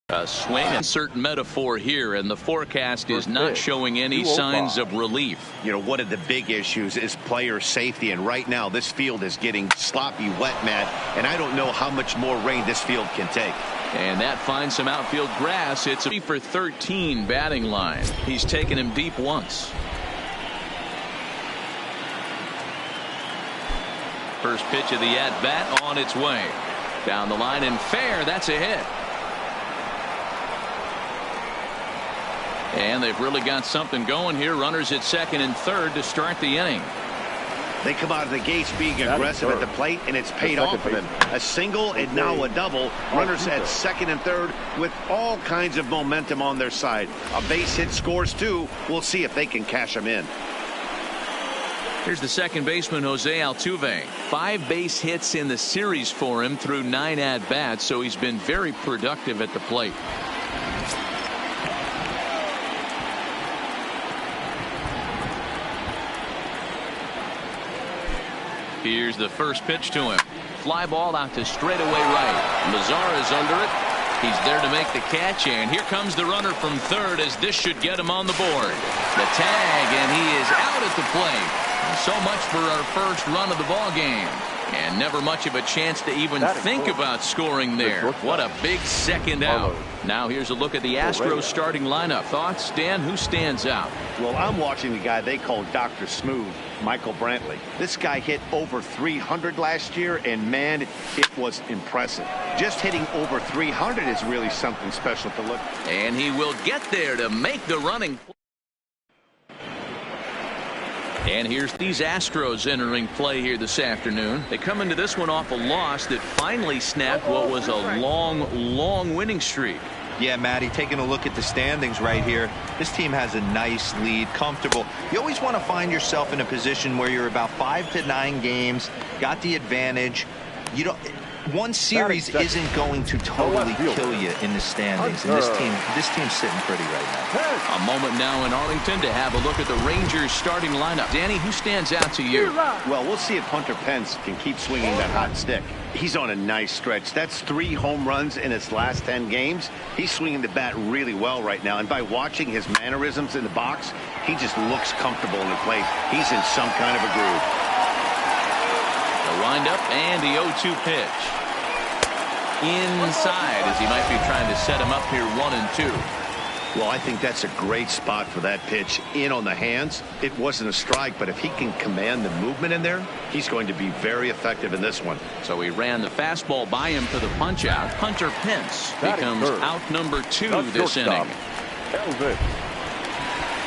A swing, insert metaphor here, and the forecast is not showing any signs of relief. You know, one of the big issues is player safety, and right now this field is getting sloppy wet, Matt, and I don't know how much more rain this field can take. And that finds some outfield grass. It's a 3 for 13 batting line. He's taken him deep once. First pitch of the at-bat on its way. Down the line and fair. That's a hit. And they've really got something going here. Runners at second and third to start the inning. They come out of the gates being aggressive at the plate, and it's paid off for them. A single and now a double. Runners at second and third with all kinds of momentum on their side. A base hit scores too. We'll see if they can cash them in. Here's the second baseman, Jose Altuve. 5 base hits in the series for him through 9 at-bats, so he's been very productive at the plate. Here's the first pitch to him. Fly ball out to straightaway right. Mazara's under it. He's there to make the catch, and here comes the runner from third as this should get him on the board. The tag, and he is out at the plate. So much for our first run of the ball game. And never much of a chance to even think about scoring there. What a big second out. Now here's a look at the Astros starting lineup. Thoughts, Dan? Who stands out? Well, I'm watching the guy they call Dr. Smooth, Michael Brantley. This guy hit over 300 last year, and man, it was impressive. Just hitting over 300 is really something special to look at. And he will get there to make the running play. And here's these Astros entering play here this afternoon. They come into this one off a loss that finally snapped what was a long winning streak. Yeah, Matty, taking a look at the standings right here. This team has a nice lead, comfortable. You always want to find yourself in a position where you're about 5 to 9 games, got the advantage. You don't. One series isn't going to totally kill you in the standings, and this team's sitting pretty right now. A moment now in Arlington to have a look at the Rangers starting lineup. Danny, who stands out to you? Well, we'll see if Hunter Pence can keep swinging that hot stick. He's on a nice stretch. That's 3 home runs in his last 10 games. He's swinging the bat really well right now, and by watching his mannerisms in the box, he just looks comfortable in the plate. He's in some kind of a groove. The windup and the 0-2 pitch. Inside as he might be trying to set him up here 1-2. Well, I think that's a great spot for that pitch. In on the hands. It wasn't a strike, but if he can command the movement in there, he's going to be very effective in this one. So he ran the fastball by him for the punch out. Hunter Pence becomes out number 2 this inning.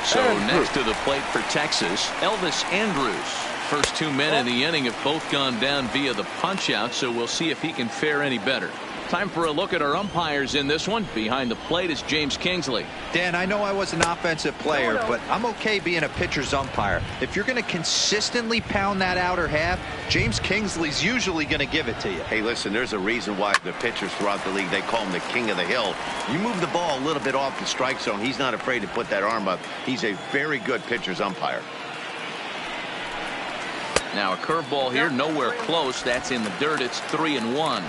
So next to the plate for Texas, Elvis Andrus. First 2 men in the inning have both gone down via the punch out, so we'll see if he can fare any better. Time for a look at our umpires in this one. Behind the plate is James Kingsley. Dan, I know I was an offensive player, but I'm okay being a pitcher's umpire. If you're going to consistently pound that outer half, James Kingsley's usually going to give it to you. Hey, listen, there's a reason why the pitchers throughout the league, they call him the king of the hill. You move the ball a little bit off the strike zone, he's not afraid to put that arm up. He's a very good pitcher's umpire. Now a curveball here, nowhere close. That's in the dirt. It's 3-1.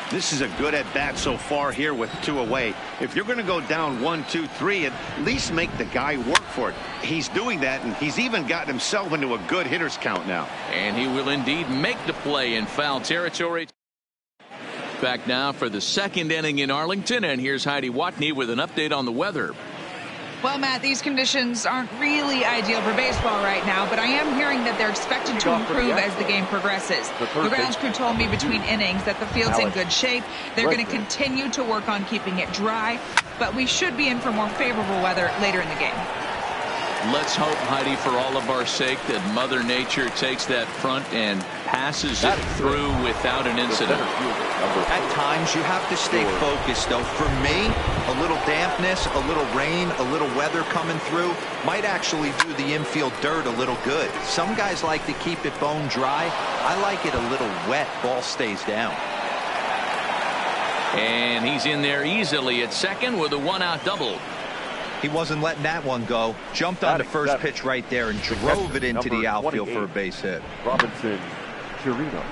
This is a good at bat so far here with 2 away. If you're going to go down 1, 2, 3, at least make the guy work for it. He's doing that, and he's even gotten himself into a good hitter's count now. And he will indeed make the play in foul territory. Back now for the second inning in Arlington, and here's Heidi Watney with an update on the weather. Well, Matt, these conditions aren't really ideal for baseball right now, but I am hearing that they're expected to improve as the game progresses. The grounds crew told me between innings that the field's in good shape. They're going to continue to work on keeping it dry, but we should be in for more favorable weather later in the game. Let's hope, Heidi, for all of our sake, that Mother Nature takes that front and passes it through without an incident. At times, you have to stay focused, though. For me, a little dampness, a little rain, a little weather coming through might actually do the infield dirt a little good. Some guys like to keep it bone dry. I like it a little wet. Ball stays down. And he's in there easily at second with a 1-out double. He wasn't letting that one go. Jumped on the first pitch right there and drove it into the outfield for a base hit. Robinson Chirino.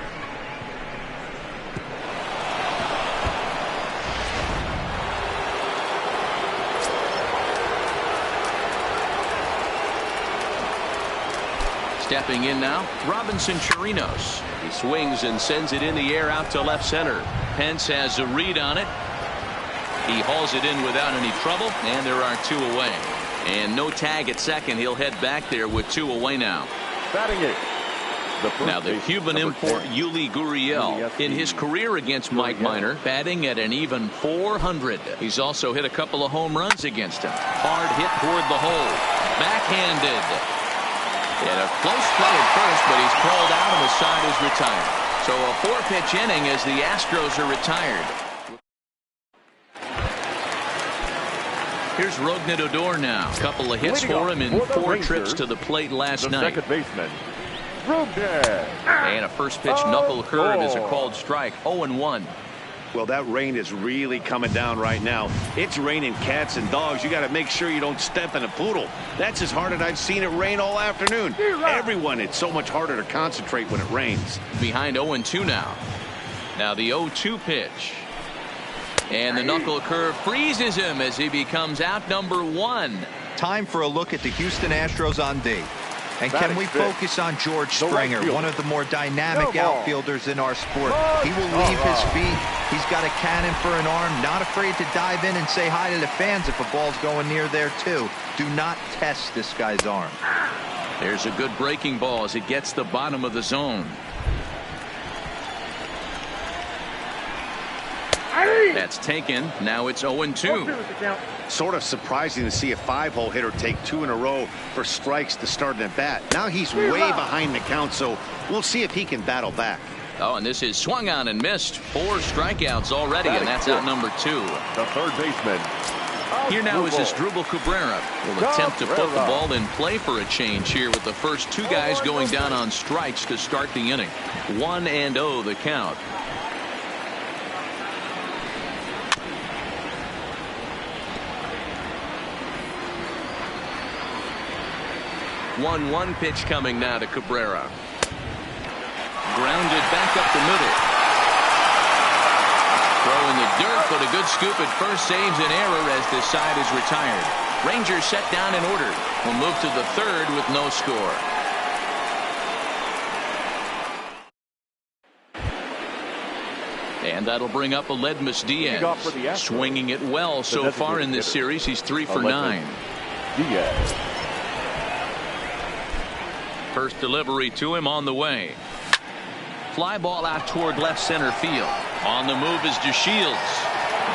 Stepping in now, Robinson Chirinos. He swings and sends it in the air out to left center. Pence has a read on it. He hauls it in without any trouble, and there are 2 away. And no tag at second. He'll head back there with 2 away now. Batting it. Now the Cuban import Yuli Gurriel in his career against Mike Minor batting at an even .400. He's also hit a couple of home runs against him. Hard hit toward the hole. Backhanded. And a close play at first, but he's called out and the side is retired. So a 4-pitch inning as the Astros are retired. Here's Rougned Odor now. A couple of hits for him in 4 trips to the plate last night. Second baseman. And a first pitch knuckle curve is a called strike. 0-1. Well, that rain is really coming down right now. It's raining cats and dogs. You got to make sure you don't step in a poodle. That's as hard as I've seen it rain all afternoon. Everyone, it's so much harder to concentrate when it rains. Behind 0-2 now. Now the 0-2 pitch. And the knuckle curve freezes him as he becomes out number 1. Time for a look at the Houston Astros on D. And can we focus on George Springer, one of the more dynamic outfielders in our sport? He will leave his feet. He's got a cannon for an arm, not afraid to dive in and say hi to the fans if a ball's going near there, too. Do not test this guy's arm. There's a good breaking ball as it gets the bottom of the zone. That's taken. Now it's 0-2. Sort of surprising to see a 5-hole hitter take 2 in a row for strikes to start an at-bat. Now he's way behind the count, so we'll see if he can battle back. Oh, and this is swung on and missed. 4 strikeouts already, and that's out number 2. The third baseman. Here now is Asdrubal Cabrera. Will attempt to put the ball in play for a change here with the first 2 guys going down on strikes to start the inning. 1-0 the count. 1-1 pitch coming now to Cabrera. Grounded back up the middle. Throw in the dirt, but a good scoop at first saves an error as this side is retired. Rangers set down in order. Will move to the 3rd with no score. And that'll bring up Aledmys Diaz. Swinging it well so far in this series. He's 3 for 9. Diaz. First delivery to him on the way. Fly ball out toward left center field. On the move is DeShields.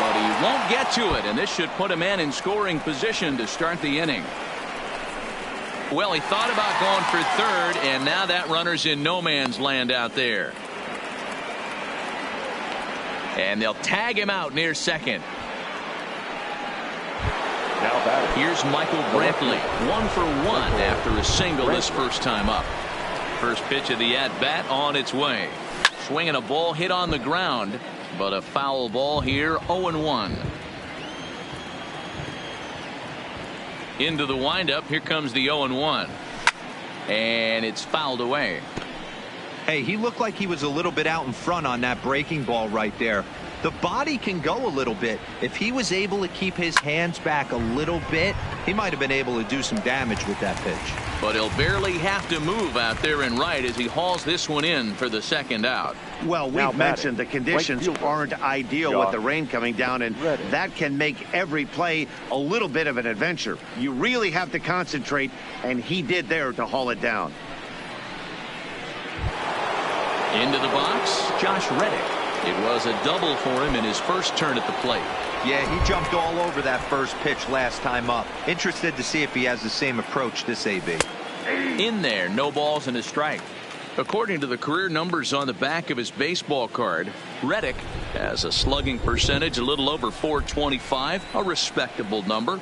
But he won't get to it, and this should put a man in scoring position to start the inning. Well, he thought about going for 3rd, and now that runner's in no man's land out there. And they'll tag him out near 2nd. Here's Michael Brantley, 1 for 1 after a single his first time up. First pitch of the at-bat on its way. Swinging a ball hit on the ground, but a foul ball here. 0-1. Into the windup. Here comes the 0-1. And it's fouled away. Hey, he looked like he was a little bit out in front on that breaking ball right there. The body can go a little bit. If he was able to keep his hands back a little bit, he might have been able to do some damage with that pitch. But he'll barely have to move out there and right as he hauls this one in for the 2nd out. Well, we've mentioned the conditions aren't ideal with the rain coming down, and that can make every play a little bit of an adventure. You really have to concentrate, and he did there to haul it down. Into the box, Josh Reddick. It was a double for him in his first turn at the plate. Yeah, he jumped all over that first pitch last time up. Interested to see if he has the same approach this AB. In there, no balls and a strike. According to the career numbers on the back of his baseball card, Reddick has a slugging percentage a little over .425, a respectable number.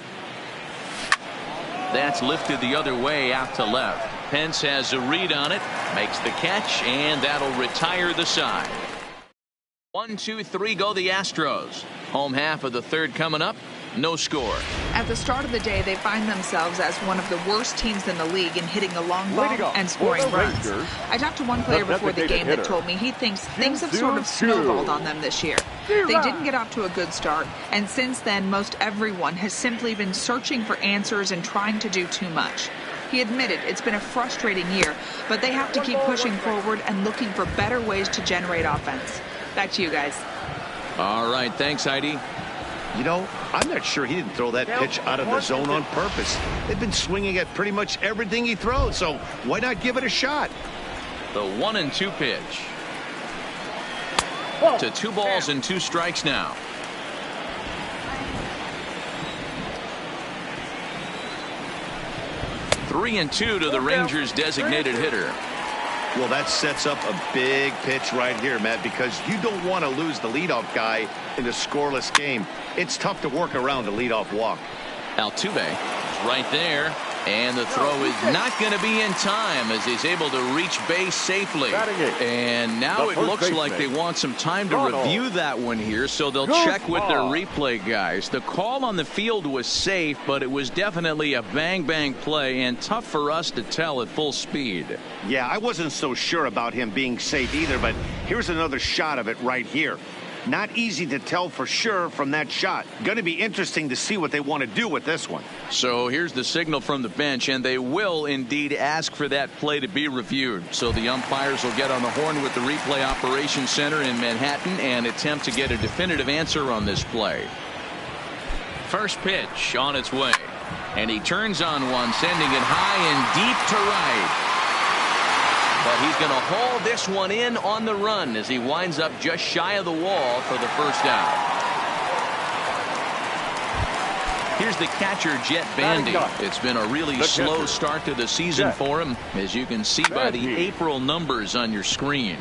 That's lifted the other way out to left. Pence has a read on it, makes the catch, and that'll retire the side. 1, 2, 3 go the Astros. Home half of the 3rd coming up. No score. At the start of the day, they find themselves as one of the worst teams in the league in hitting the long ball and scoring runs. I talked to one player before the game that told me he thinks things have sort of snowballed on them this year. They didn't get off to a good start, and since then, most everyone has simply been searching for answers and trying to do too much. He admitted it's been a frustrating year, but they have to keep pushing forward and looking for better ways to generate offense. Back to you guys. All right, thanks, Heidi. You know, I'm not sure he didn't throw that pitch out of the zone on purpose. They've been swinging at pretty much everything he throws, so why not give it a shot? The 1-2 pitch. To 2 balls and 2 strikes now. Three and 2 to the Rangers' designated hitter. Well, that sets up a big pitch right here, Matt, because you don't want to lose the leadoff guy in a scoreless game. It's tough to work around a leadoff walk. Altuve is right there, and the throw is not going to be in time as he's able to reach base safely. And now it looks like they want some time to review that one here, so they'll check with their replay guys. The call on the field was safe, but it was definitely a bang-bang play and tough for us to tell at full speed. Yeah, I wasn't so sure about him being safe either, but here's another shot of it right here. Not easy to tell for sure from that shot. Going to be interesting to see what they want to do with this one. So here's the signal from the bench, and they will indeed ask for that play to be reviewed. So the umpires will get on the horn with the replay operations center in Manhattan and attempt to get a definitive answer on this play. First pitch on its way, and he turns on one, sending it high and deep to right. But he's going to haul this one in on the run as he winds up just shy of the wall for the first out. Here's the catcher, Jet Bandy. It's been a really slow start to the season for him, as you can see by the April numbers on your screen.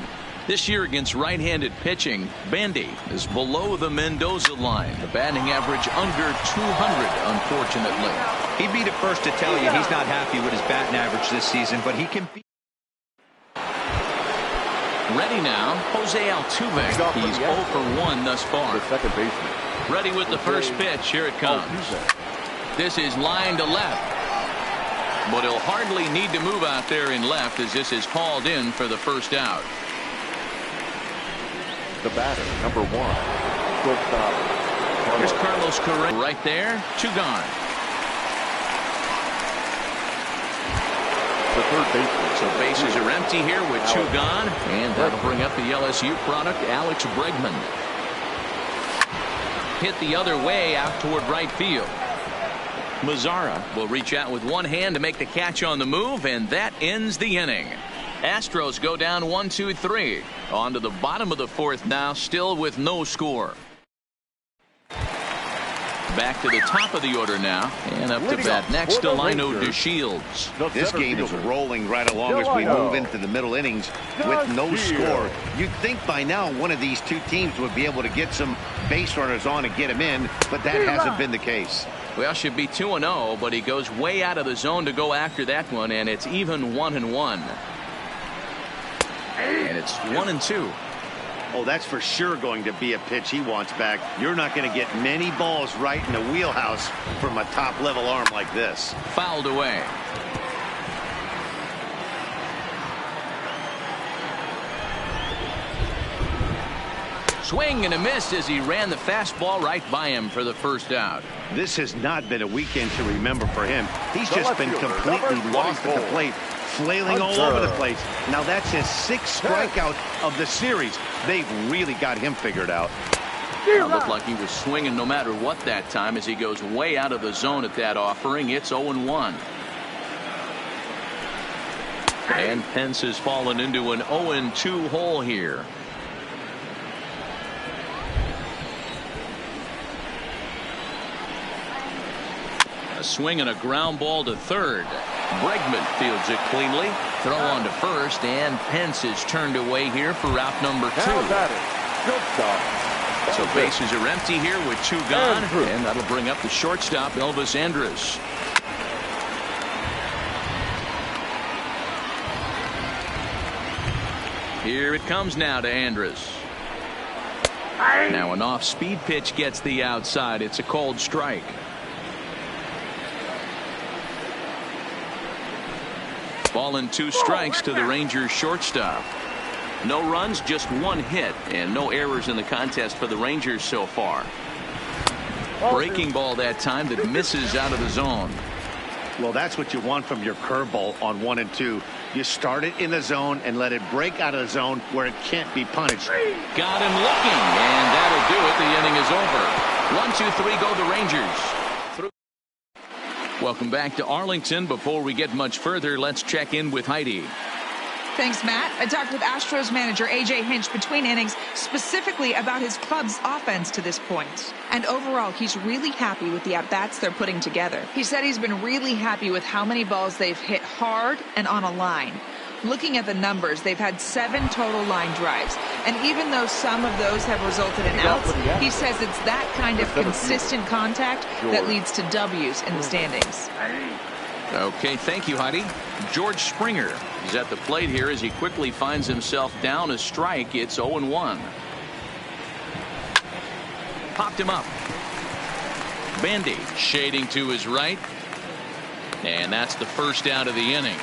This year against right-handed pitching, Bandy is below the Mendoza line. The batting average under 200, unfortunately. He'd be the first to tell you he's not happy with his batting average this season, but he can be. Ready now, Jose Altuve. He's 0 for 1 thus far. The second baseman. Ready with the first pitch. Here it comes. This is line to left. But he'll hardly need to move out there in left as this is hauled in for the first out. The batter, number 1. Shortstop. Here's Carlos Correa right there. 2 gone. The third baseman. So bases are empty here with 2 gone, and that'll bring up the LSU product, Alex Bregman. Hit the other way out toward right field. Mazzara will reach out with one hand to make the catch on the move, and that ends the inning. Astros go down 1-2-3. On to the bottom of the 4th now, still with no score. Back to the top of the order now, and up to bat next to Lino DeShields. This game is rolling right along as we move into the middle innings with no score. You'd think by now one of these two teams would be able to get some base runners on and get them in, but that hasn't been the case. Well, should be 2-0, but he goes way out of the zone to go after that one, and it's even 1-1. And it's 1-2. Oh, that's for sure going to be a pitch he wants back. You're not going to get many balls right in the wheelhouse from a top-level arm like this. Fouled away. Swing and a miss as he ran the fastball right by him for the first out. This has not been a weekend to remember for him. He's just been completely lost at the plate, flailing all over the place. Now that's his 6th strikeout of the series. They've really got him figured out. It looked like he was swinging no matter what that time as he goes way out of the zone at that offering. It's 0-1. And Pence has fallen into an 0-2 hole here. A swing and a ground ball to third. Bregman fields it cleanly. Throw on to first, and Pence is turned away here for route number 2. So bases are empty here with 2 gone, and that'll bring up the shortstop, Elvis Andrus. Here it comes now to Andrus. Now an off-speed pitch gets the outside. It's a cold strike. Ball and 2 strikes to the Rangers shortstop. No runs, just 1 hit, and no errors in the contest for the Rangers so far. Breaking ball that time that misses out of the zone. Well, that's what you want from your curveball on 1 and 2. You start it in the zone and let it break out of the zone where it can't be punished. Got him looking, and that'll do it. The inning is over. 1-2-3 go the Rangers. Welcome back to Arlington. Before we get much further, let's check in with Heidi. Thanks, Matt. I talked with Astros manager A.J. Hinch between innings, specifically about his club's offense to this point. And overall, he's really happy with the at-bats they're putting together. He said he's been really happy with how many balls they've hit hard and on a line. Looking at the numbers, they've had 7 total line drives. And even though some of those have resulted in outs, he says it's that kind of consistent contact that leads to W's in the standings. Okay, thank you, Heidi. George Springer is at the plate here as he quickly finds himself down a strike. It's 0-1. Popped him up. Bandy shading to his right. And that's the first out of the inning.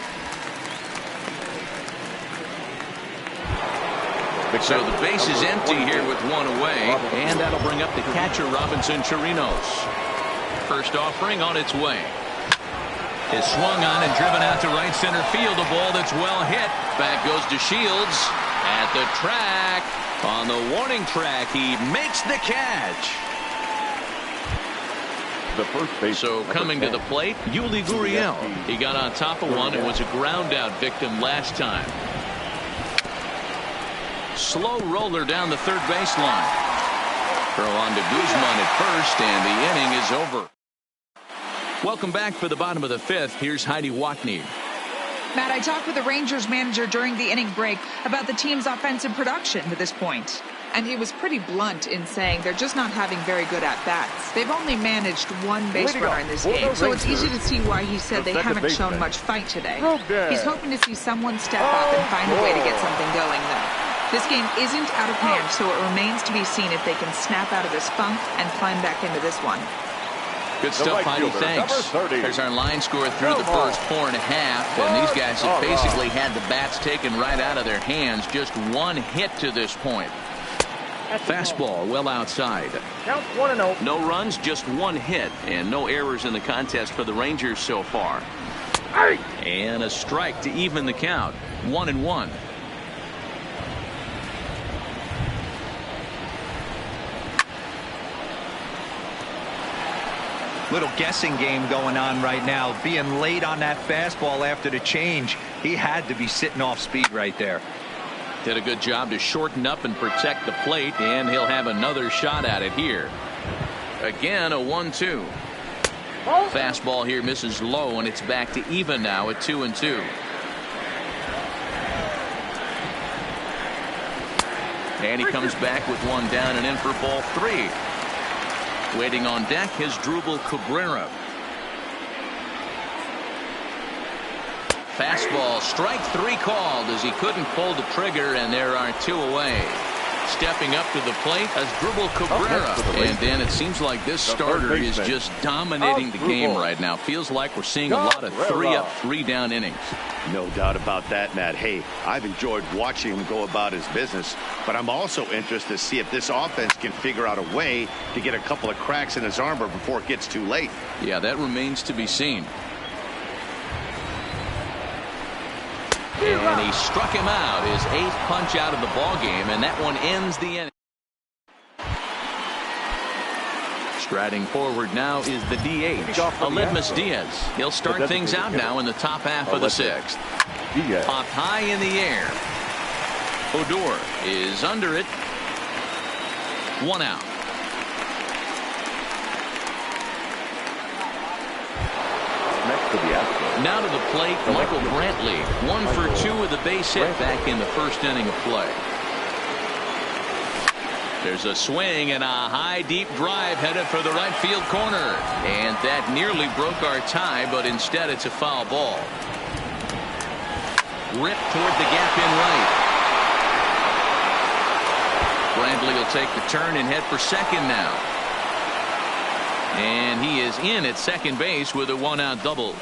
So the base is empty here with 1 away. And that'll bring up the catcher, Robinson Chirinos. First offering on its way. Is swung on and driven out to right center field. A ball that's well hit. Back goes to Shields at the track. On the warning track, he makes the catch. The first base. So coming to the plate, Yuli Gurriel. He got on top of one and was a ground out victim last time. Slow roller down the third baseline. Throw on to Guzman at first, and the inning is over. Welcome back for the bottom of the 5th. Here's Heidi Watney. Matt, I talked with the Rangers manager during the inning break about the team's offensive production to this point. And he was pretty blunt in saying they're just not having very good at-bats. They've only managed 1 base runner in this game, so it's easy to see why he said they haven't shown much fight today. He's hoping to see someone step up and find a way to get something going, though. This game isn't out of hand, so it remains to be seen if they can snap out of this funk and climb back into this one. Good stuff, Heidi. Thanks. There's our line score through the first 4.5, and these guys have basically had the bats taken right out of their hands. Just 1 hit to this point. Fastball well outside. Count 1-0. No runs, just 1 hit, and no errors in the contest for the Rangers so far. And a strike to even the count. 1-1. Little guessing game going on right now. Being late on that fastball after the change. He had to be sitting off speed right there. Did a good job to shorten up and protect the plate, and he'll have another shot at it here. Again, a 1-2. Fastball here misses low, and it's back to even now at 2-2. And he comes back with 1 down and in for ball 3. Waiting on deck is Drupal Cabrera. Fastball, strike 3 called as he couldn't pull the trigger, and there are 2 away. Stepping up to the plate as Drupal Cabrera. And then it seems like this starter is just dominating the game right now. Feels like we're seeing a lot of 3-up, 3-down innings. No doubt about that, Matt. Hey, I've enjoyed watching him go about his business, but I'm also interested to see if this offense can figure out a way to get a couple of cracks in his armor before it gets too late. Yeah, that remains to be seen. And he struck him out, his 8th punch out of the ball game, and that one ends the inning. Striding forward now is the DH, Aledmys Diaz. He'll start things out now in the top half of the 6th. Popped high in the air. Odor is under it. 1 out. Now to the plate, Michael Brantley. 1 for 2 with a base hit back in the first inning of play. There's a swing and a high deep drive headed for the right field corner. And that nearly broke our tie, but instead it's a foul ball. Ripped toward the gap in right. Brantley will take the turn and head for second now. And he is in at second base with a 1-out double.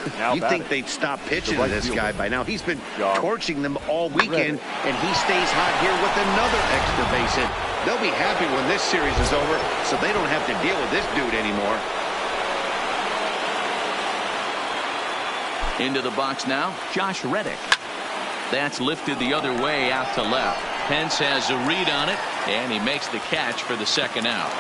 You'd think they'd stop pitching to this guy by now. He's been torching them all weekend, and he stays hot here with another extra base hit. They'll be happy when this series is over, so they don't have to deal with this dude anymore. Into the box now, Josh Reddick. That's lifted the other way out to left. Pence has a read on it, and he makes the catch for the second out.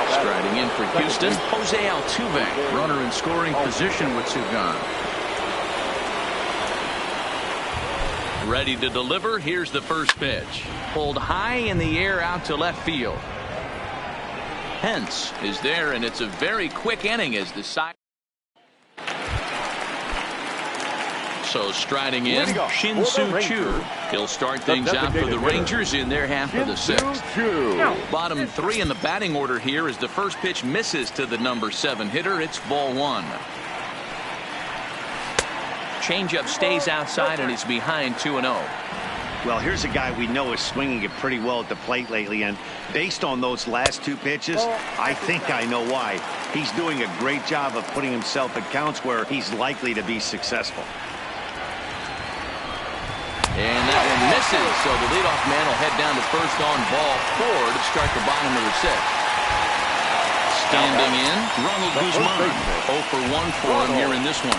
Striding in for Houston, Jose Altuve. Runner in scoring position with two gone. Ready to deliver. Here's the first pitch. Pulled high in the air out to left field. Pence is there, and it's a very quick inning as the side. So striding in, Shin-Soo Choo. He'll start things out for the Rangers in their half of the sixth. Bottom three in the batting order here as the first pitch misses to the number 7 hitter. It's ball 1. Changeup stays outside, and he's behind 2-0. Well, here's a guy we know is swinging it pretty well at the plate lately, and based on those last 2 pitches, I think I know why. He's doing a great job of putting himself at counts where he's likely to be successful. And that one misses, so the leadoff man will head down to first on ball 4 to start the bottom of the 6th. Standing in, Ronald Guzman. 0 for 1 for him here in this one.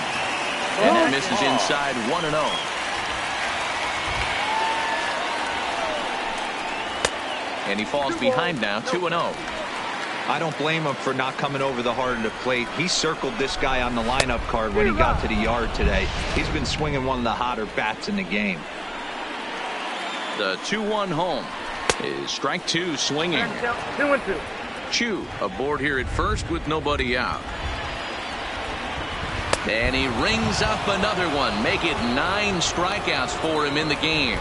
And that misses inside 1-0. And he falls behind now 2-0. I don't blame him for not coming over the heart of the plate. He circled this guy on the lineup card when he got to the yard today. He's been swinging one of the hotter bats in the game. The 2-1 home is strike 2 swinging. 2-2. Choo aboard here at first with nobody out. And he rings up another one. Make it 9 strikeouts for him in the game.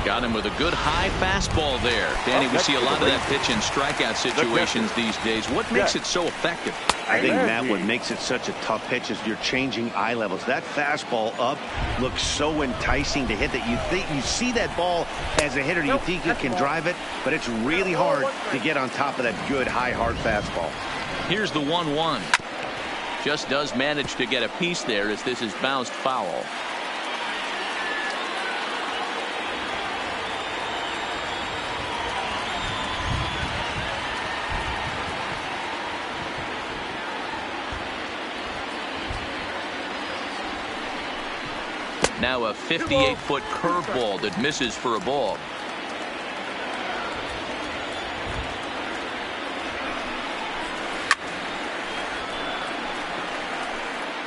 Got him with a good high fastball there. Danny, we see a lot of that pitch in strikeout situations these days. What makes it so effective? I think, Matt, what makes it such a tough pitch is you're changing eye levels. That fastball up looks so enticing to hit that you see that ball as a hitter, you think you can drive it, but it's really hard to get on top of that good high hard fastball. Here's the 1-1. Just does manage to get a piece there as this is bounced foul. Now a 58-foot curveball that misses for a ball.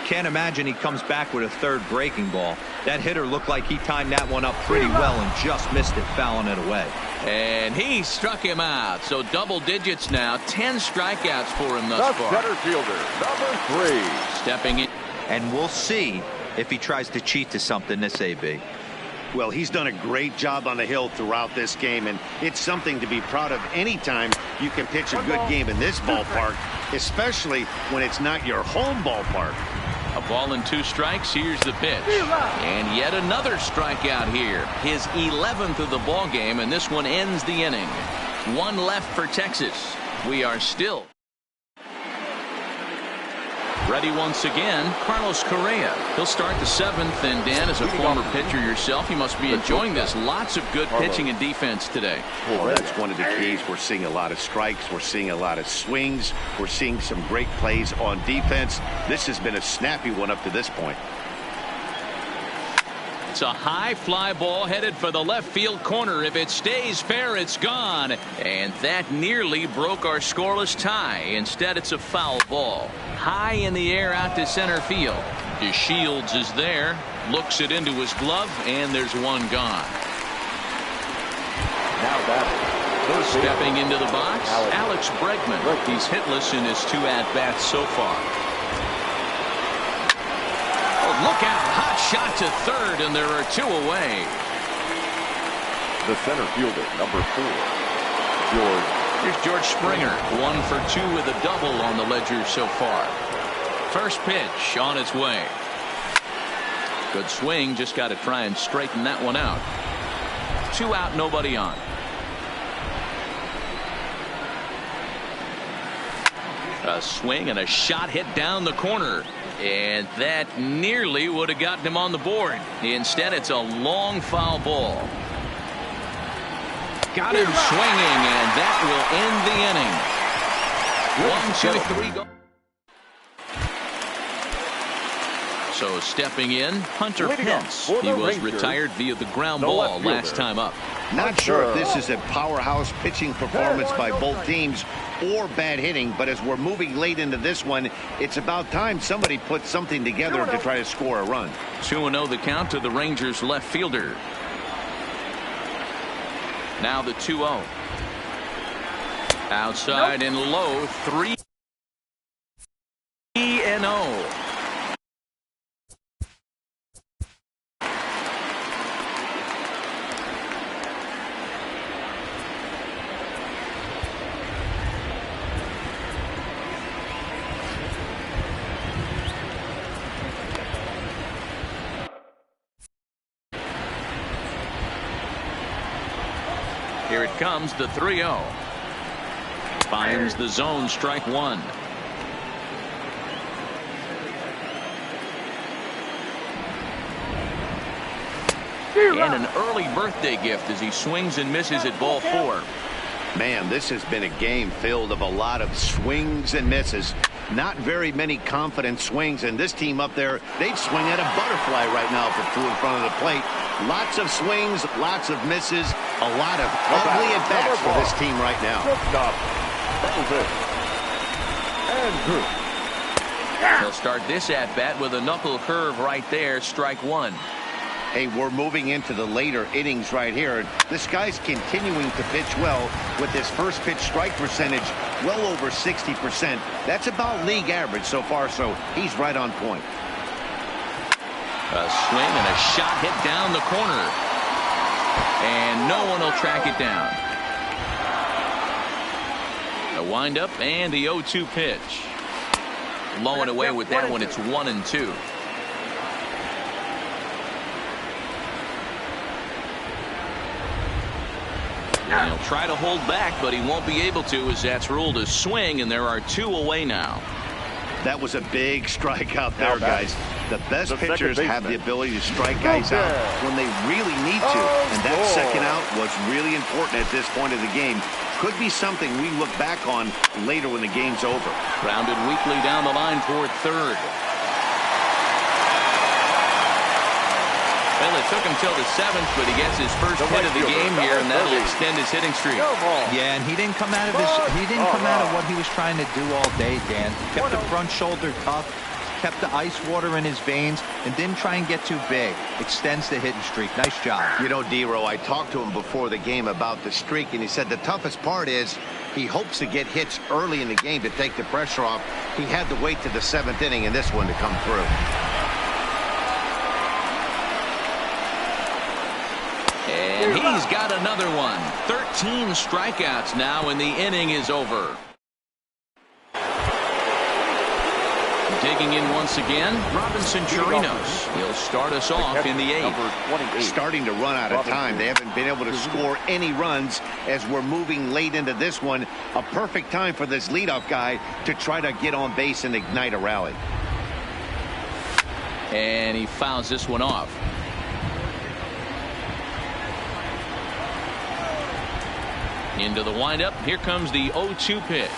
Can't imagine he comes back with a third breaking ball. That hitter looked like he timed that one up pretty well and just missed it, fouling it away. And he struck him out. So double digits now. 10 strikeouts for him thus far. Center fielder, number 3. Stepping in. And we'll see if he tries to cheat to something this AB. Well, he's done a great job on the hill throughout this game, and it's something to be proud of anytime you can pitch a good game in this ballpark, especially when it's not your home ballpark. A ball and 2 strikes. Here's the pitch. And yet another strikeout here. His 11th of the ball game, and this one ends the inning. 1 left for Texas. We are still ready once again. Carlos Correa. He'll start the 7th. And Dan, as a former pitcher yourself, you must be enjoying this. Lots of good pitching and defense today. Well, that's one of the keys. We're seeing a lot of strikes. We're seeing a lot of swings. We're seeing some great plays on defense. This has been a snappy one up to this point. It's a high fly ball headed for the left field corner. If it stays fair, it's gone. And that nearly broke our scoreless tie. Instead, it's a foul ball. High in the air out to center field. DeShields is there. Looks it into his glove, and there's one gone. Now batting. Stepping into the box, Alex Bregman. He's hitless in his 2 at-bats so far. Look out, hot shot to third, and there are 2 away. The center fielder, number 4, George. Here's George Springer, 1 for 2 with a double on the ledger so far. First pitch on its way. Good swing, just got to try and straighten that one out. 2 out, nobody on. A swing and a shot hit down the corner. And that nearly would have gotten him on the board. Instead, it's a long foul ball. Got him swinging, and that will end the inning. 1, 2, 3, go. So stepping in, Hunter Pence. He was retired via the ground ball last time up. Not sure if this is a powerhouse pitching performance by both teams or bad hitting, but as we're moving late into this one, it's about time somebody put something together to try to score a run. 2-0 the count to the Rangers left fielder. Now the 2-0. Outside and low, 3-0. Here it comes, the 3-0. Finds the zone, strike one. And an early birthday gift as he swings and misses at ball 4. Man, this has been a game filled of a lot of swings and misses. Not very many confident swings, and this team up there, they'd swing at a butterfly right now if it flew in front of the plate. Lots of swings, lots of misses, a lot of ugly at-bats for this team right now. He'll start this at-bat with a knuckle curve right there, strike one. Hey, we're moving into the later innings right here. This guy's continuing to pitch well with his first pitch strike percentage well over 60%. That's about league average so far, so he's right on point. A swing and a shot hit down the corner. And no one will track it down. A windup and the 0-2 pitch. Low and away with that one. It's 1-2. And he'll try to hold back, but he won't be able to, as that's ruled a swing, and there are 2 away now. That was a big strikeout there, guys. The best pitchers have the ability to strike guys out when they really need to, and that second out was really important at this point of the game. Could be something we look back on later when the game's over. Grounded weakly down the line toward third. Well, it took him till the 7th, but he gets his first hit of the game here, and that'll extend his hitting streak. Yeah, and he didn't come out of what he was trying to do all day, Dan. Kept the front shoulder tough, kept the ice water in his veins, and didn't try and get too big. Extends the hitting streak. Nice job. You know, D-Row, I talked to him before the game about the streak, and he said the toughest part is he hopes to get hits early in the game to take the pressure off. He had to wait to the 7th inning in this one to come through. And he's got another one. 13 strikeouts now, and the inning is over. Digging in once again, Robinson Chirinos. He'll start us off in the 8th. Starting to run out of time. They haven't been able to score any runs as we're moving late into this one. A perfect time for this leadoff guy to try to get on base and ignite a rally. And he fouls this one off. Into the windup. Here comes the 0-2 pitch.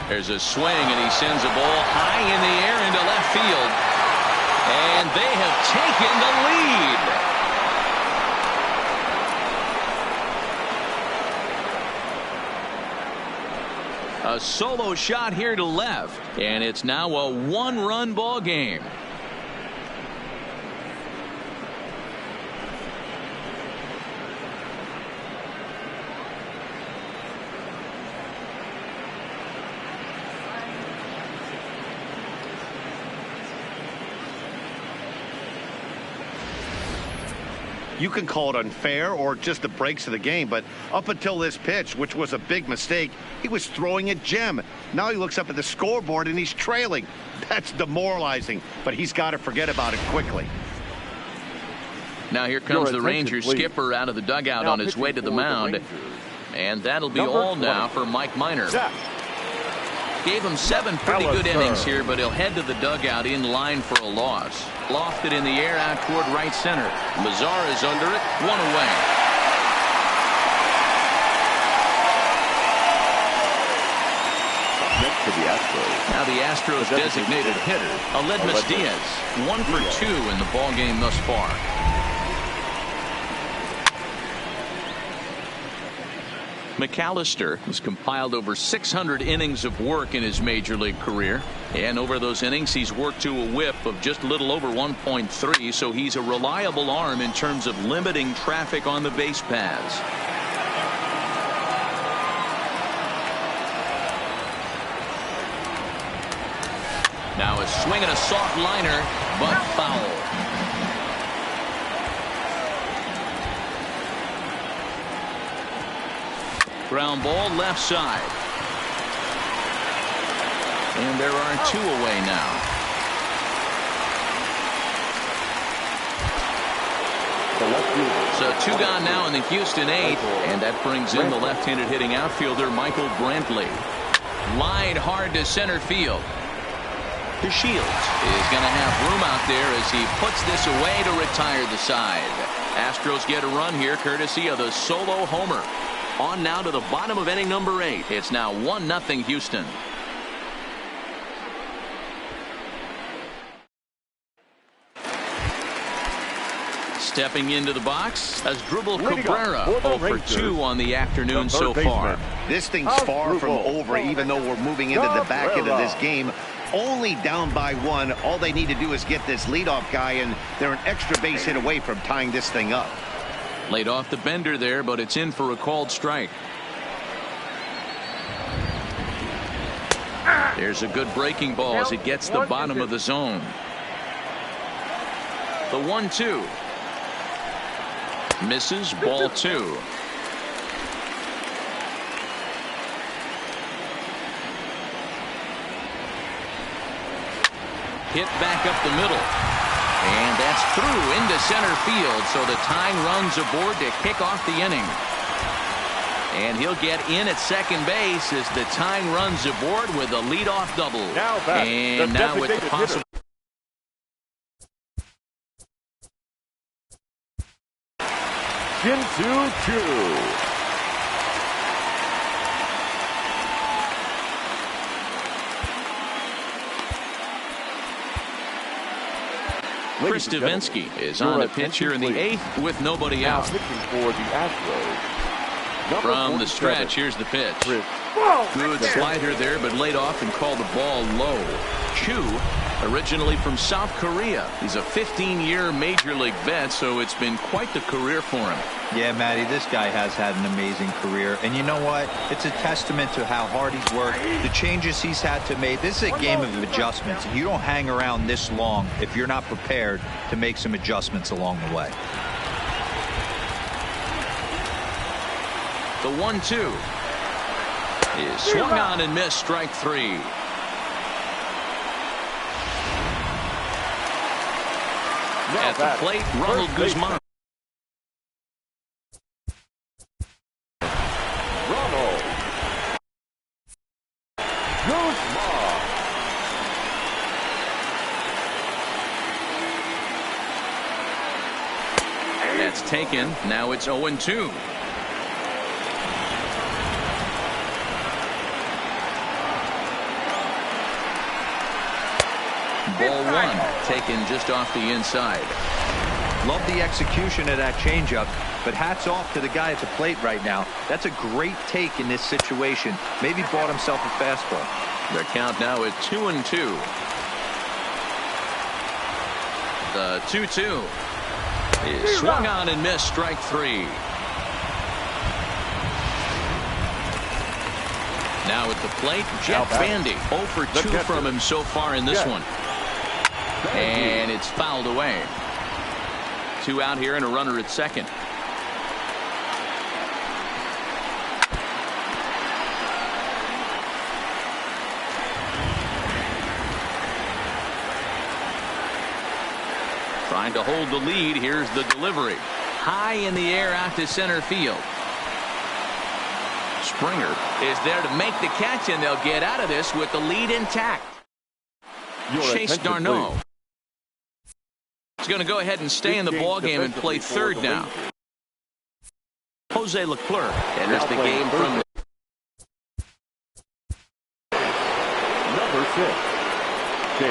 There's a swing, and he sends a ball high in the air into left field. And they have taken the lead. A solo shot here to left, and it's now a 1-run ball game. You can call it unfair or just the breaks of the game, but up until this pitch, which was a big mistake, he was throwing at Gem. Now he looks up at the scoreboard and he's trailing. That's demoralizing, but he's got to forget about it quickly. Now here comes the Rangers skipper out of the dugout on his way to the mound. And that'll be all now for Mike Minor. Gave him 7 pretty good innings here, but he'll head to the dugout in line for a loss. Lofted in the air out toward right center. Mazar is under it, 1 away. Now the Astros designated hitter, Aledmus Diaz, 1 for 2 in the ballgame thus far. McAllister has compiled over 600 innings of work in his major league career, and over those innings he's worked to a whip of just a little over 1.3, so he's a reliable arm in terms of limiting traffic on the base paths. Now a swing and a soft liner, but foul. Ground ball left side. And there are 2 away now. So 2 gone now in the Houston 8th, and that brings in the left-handed hitting outfielder Michael Brantley. Line hard to center field. DeShields is going to have room out there as he puts this away to retire the side. Astros get a run here courtesy of the solo homer. On now to the bottom of inning number 8. It's now 1-0 Houston. Stepping into the box, Asdrubal Cabrera, 0 for 2 on the afternoon so far. This thing's far from over, even though we're moving into the back end of this game. Only down by 1. All they need to do is get this leadoff guy, and they're an extra base hit away from tying this thing up. Laid off the bender there, but it's in for a called strike. There's a good breaking ball as it gets the bottom of the zone. The 1-2. Misses, ball 2. Hit back up the middle. And that's through into center field, so the tying run's aboard to kick off the inning. And he'll get in at second base as the tying run's aboard with a leadoff double. And now with the possible. Chris Davinsky is on the pitch here in the 8th with nobody out. From the stretch, here's the pitch. Good slider there, but laid off and called the ball low. Chu, originally from South Korea. He's a 15-year major league vet, so it's been quite the career for him. Yeah, Matty, this guy has had an amazing career. And you know what? It's a testament to how hard he's worked, the changes he's had to make. This is a game of adjustments. You don't hang around this long if you're not prepared to make some adjustments along the way. The 1-2 is swung on and missed, strike 3. At the plate, Ronald Guzman. That's taken. Now it's 0-2. Ball 1 taken just off the inside. Love the execution of that changeup, but hats off to the guy at the plate right now. That's a great take in this situation. Maybe bought himself a fastball. The count now at 2-2. The 2-2 is swung on and missed, strike 3. Now at the plate, Jeff Vandy. 0 for 2 from him so far in this one. And it's fouled away. 2 out here and a runner at second. Trying to hold the lead. Here's the delivery. High in the air out to center field. Springer is there to make the catch, and they'll get out of this with the lead intact. Chase Darno is going to go ahead and stay in the ballgame and play third now. Jose Leclerc enters the game from number 6. Chase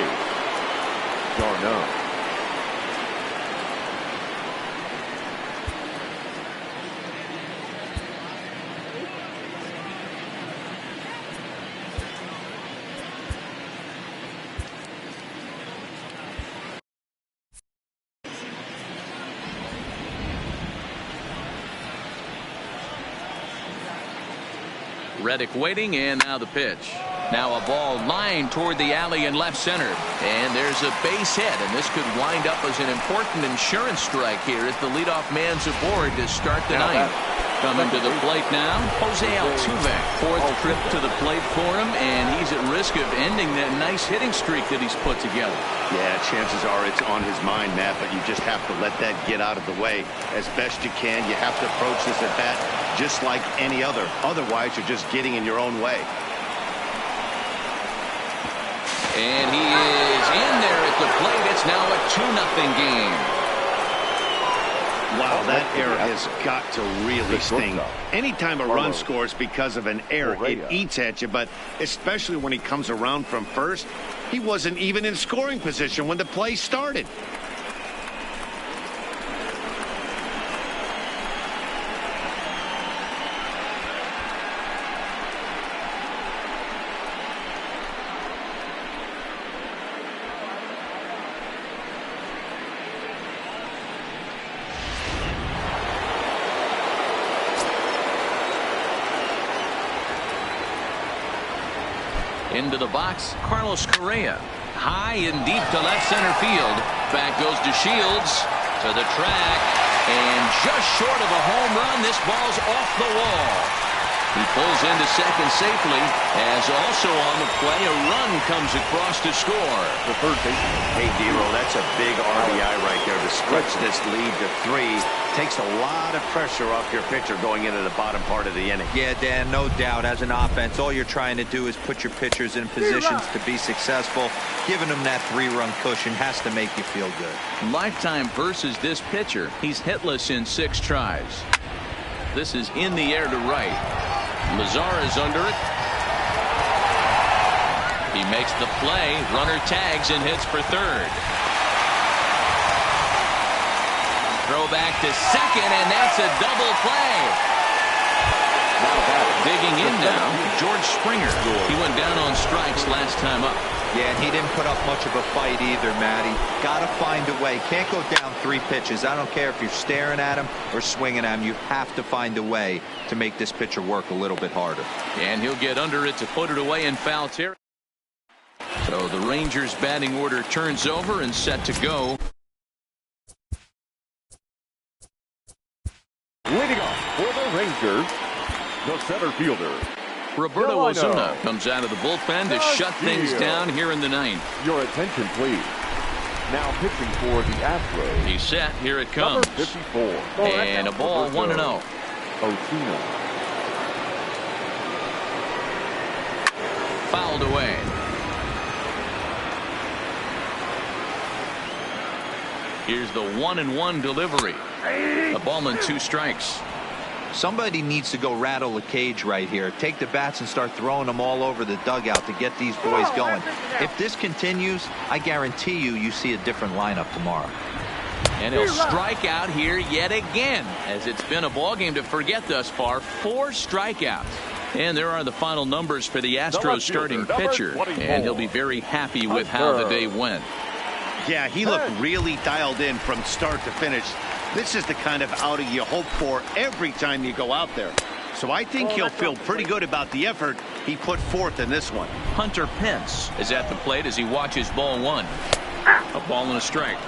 Darno. Reddick waiting, and now the pitch. Now a ball lined toward the alley in left center. And there's a base hit, and this could wind up as an important insurance strike here as the leadoff man's aboard to start the ninth. Coming to the plate now, Jose Altuve. Fourth trip to the plate for him, and he's at risk of ending that nice hitting streak that he's put together. Yeah, chances are it's on his mind, Matt, but you just have to let that get out of the way as best you can. You have to approach this at bat just like any other. Otherwise, you're just getting in your own way. And he is in there at the plate. It's now a 2-0 game. Wow, that error has got to really sting. Anytime a run scores because of an error, it eats at you, but especially when he comes around from first, he wasn't even in scoring position when the play started. Into the box, Carlos Correa. High and deep to left center field. Back goes to Shields. To the track. And just short of a home run, this ball's off the wall. He pulls into second safely, as also on the play, a run comes across to score. The third baseman. Hey, Dero, that's a big RBI right there to stretch this lead to 3. Takes a lot of pressure off your pitcher going into the bottom part of the inning. Yeah, Dan, no doubt. As an offense, all you're trying to do is put your pitchers in positions to be successful. Giving them that 3-run cushion has to make you feel good. Lifetime versus this pitcher. He's hitless in 6 tries. This is in the air to right. Lazar is under it. He makes the play. Runner tags and hits for third. Throw back to second, and that's a double play. Digging in now, George Springer. He went down on strikes last time up. Yeah, and he didn't put up much of a fight either, Matty. Got to find a way. Can't go down 3 pitches. I don't care if you're staring at him or swinging at him. You have to find a way to make this pitcher work a little bit harder. And he'll get under it to put it away in foul territory. So the Rangers batting order turns over and set to go. Leading off for the Rangers, the center fielder, Roberto Osuna comes out of the bullpen to shut things down here in the ninth. Your attention, please. Now pitching for the Astros. He's set. Here it comes. Number 54. And a ball, 1-0. Osuna. Fouled away. Here's the 1-1 delivery. A ball and 2 strikes. Somebody needs to go rattle the cage right here. Take the bats and start throwing them all over the dugout to get these boys going. If this continues, I guarantee you see a different lineup tomorrow. And he'll strike out here yet again, as it's been a ball game to forget thus far. 4 strikeouts. And there are the final numbers for the Astros starting pitcher. And he'll be very happy with how the day went. Yeah, he looked really dialed in from start to finish. This is the kind of outing you hope for every time you go out there. So I think he'll feel pretty good about the effort he put forth in this one. Hunter Pence is at the plate as he watches ball 1. A ball and a strike.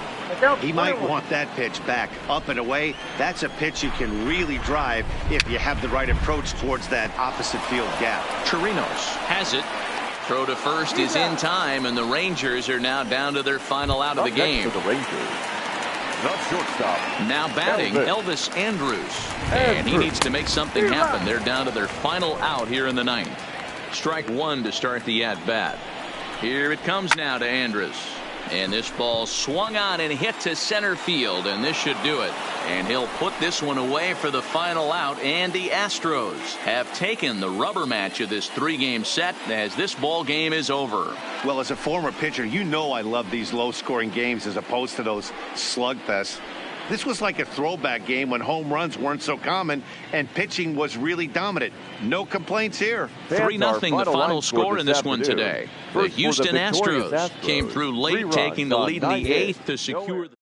He might want that pitch back up and away. That's a pitch you can really drive if you have the right approach towards that opposite field gap. Chirinos has it. Throw to first is in time, and the Rangers are now down to their final out of the game. The Rangers, the shortstop. Now batting, Elvis Andrus. And he needs to make something happen. They're down to their final out here in the ninth. Strike 1 to start the at-bat. Here it comes now to Andrus. And this ball swung on and hit to center field, and this should do it. And he'll put this one away for the final out, and the Astros have taken the rubber match of this 3-game set as this ball game is over. Well, as a former pitcher, you know I love these low-scoring games as opposed to those slugfests. This was like a throwback game when home runs weren't so common and pitching was really dominant. No complaints here. 3-0 the final score in this one today. The Houston Astros came through late, taking the lead in the 8th to secure the